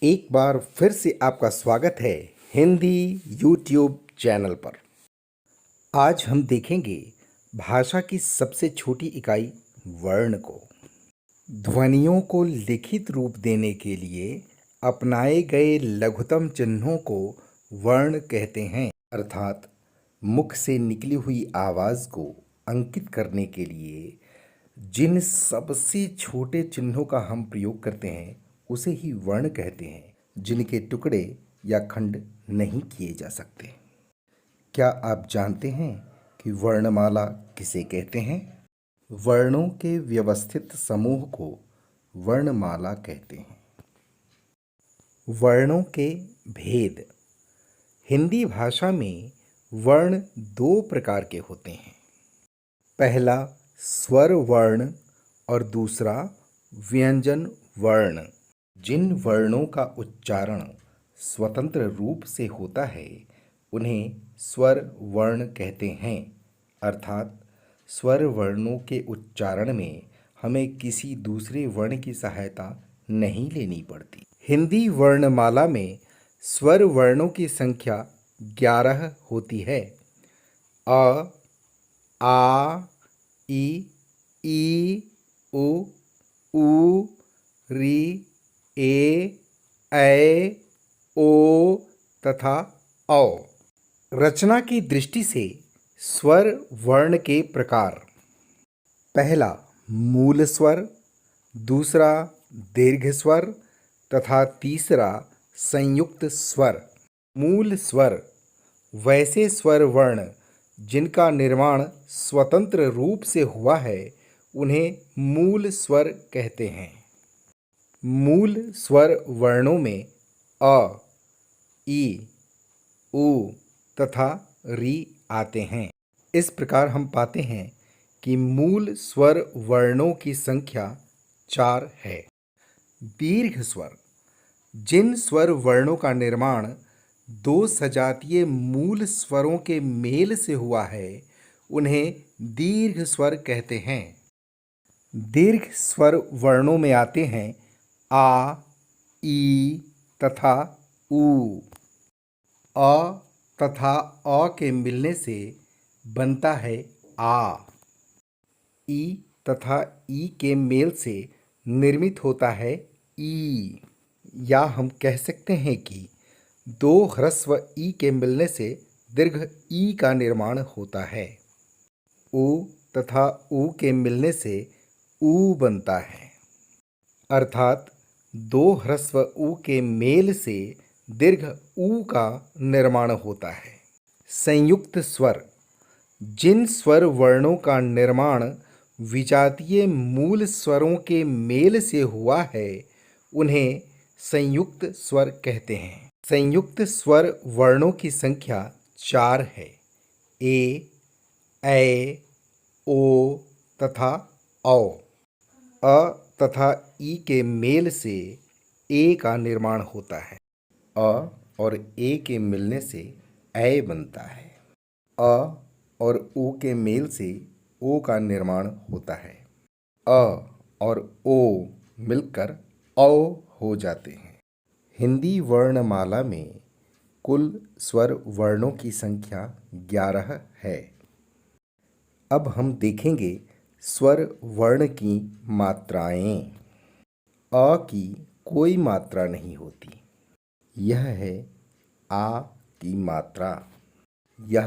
एक बार फिर से आपका स्वागत है हिंदी यूट्यूब चैनल पर। आज हम देखेंगे भाषा की सबसे छोटी इकाई वर्ण को। ध्वनियों को लिखित रूप देने के लिए अपनाए गए लघुतम चिन्हों को वर्ण कहते हैं, अर्थात मुख से निकली हुई आवाज़ को अंकित करने के लिए जिन सबसे छोटे चिन्हों का हम प्रयोग करते हैं उसे ही वर्ण कहते हैं, जिनके टुकड़े या खंड नहीं किए जा सकते। क्या आप जानते हैं कि वर्णमाला किसे कहते हैं? वर्णों के व्यवस्थित समूह को वर्णमाला कहते हैं। वर्णों के भेद। हिंदी भाषा में वर्ण दो प्रकार के होते हैं। पहला स्वर वर्ण और दूसरा व्यंजन वर्ण। जिन वर्णों का उच्चारण स्वतंत्र रूप से होता है उन्हें स्वर वर्ण कहते हैं, अर्थात स्वर वर्णों के उच्चारण में हमें किसी दूसरे वर्ण की सहायता नहीं लेनी पड़ती। हिंदी वर्णमाला में स्वर वर्णों की संख्या 11 होती है। अ, आ, ई, उ, री, ऐ, ओ तथा औ। रचना की दृष्टि से स्वर वर्ण के प्रकार। पहला मूल स्वर, दूसरा दीर्घ स्वर तथा तीसरा संयुक्त स्वर। मूल स्वर वैसे स्वर वर्ण जिनका निर्माण स्वतंत्र रूप से हुआ है उन्हें मूल स्वर कहते हैं। मूल स्वर वर्णों में अ, ई, उ तथा री आते हैं। इस प्रकार हम पाते हैं कि मूल स्वर वर्णों की संख्या 4 है। दीर्घ स्वर। जिन स्वर वर्णों का निर्माण दो सजातीय मूल स्वरों के मेल से हुआ है उन्हें दीर्घ स्वर कहते हैं। दीर्घ स्वर वर्णों में आते हैं आ, ई तथा उ। अ तथा अ के मिलने से बनता है आ। ई तथा ई के मेल से निर्मित होता है ई। या हम कह सकते हैं कि दो ह्रस्व ई के मिलने से दीर्घ ई का निर्माण होता है। उ तथा उ के मिलने से ऊ बनता है, अर्थात दो ह्रस्व उ के मेल से दीर्घ ऊ का निर्माण होता है। संयुक्त स्वर। जिन स्वर वर्णों का निर्माण विजातीय मूल स्वरों के मेल से हुआ है उन्हें संयुक्त स्वर कहते हैं। संयुक्त स्वर वर्णों की संख्या 4 है। ए, ऐ, ओ तथा औ। अ तथा ई के मेल से ए का निर्माण होता है। अ और ए के मिलने से ऐ बनता है। अ और ओ के मेल से ओ का निर्माण होता है। अ और ओ मिलकर औ हो जाते हैं। हिंदी वर्णमाला में कुल स्वर वर्णों की संख्या 11 है। अब हम देखेंगे स्वर वर्ण की मात्राएं। अ की कोई मात्रा नहीं होती। यह है आ की मात्रा। यह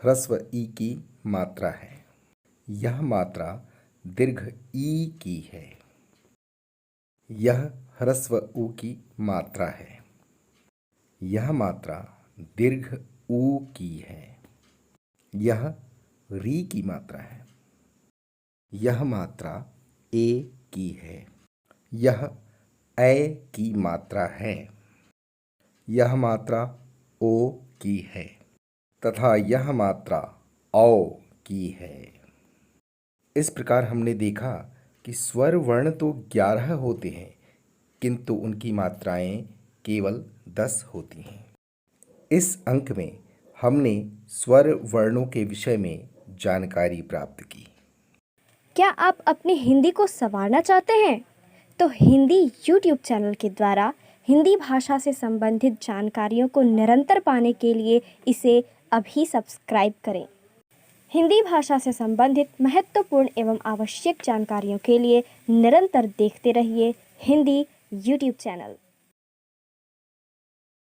ह्रस्व ई की मात्रा है। यह मात्रा दीर्घ ई की है। यह ह्रस्व उ की मात्रा है। यह मात्रा दीर्घ ऊ की है। यह री की मात्रा है। यह मात्रा ए की है। यह ऐ की मात्रा है। यह मात्रा ओ की है तथा यह मात्रा औ की है। इस प्रकार हमने देखा कि स्वर वर्ण तो 11 होते हैं किंतु उनकी मात्राएं केवल 10 होती हैं। इस अंक में हमने स्वर वर्णों के विषय में जानकारी प्राप्त की। क्या आप अपनी हिंदी को संवारना चाहते हैं? तो हिंदी YouTube चैनल के द्वारा हिंदी भाषा से संबंधित जानकारियों को निरंतर पाने के लिए इसे अभी सब्सक्राइब करें। हिंदी भाषा से संबंधित महत्वपूर्ण एवं आवश्यक जानकारियों के लिए निरंतर देखते रहिए हिंदी यूट्यूब चैनल।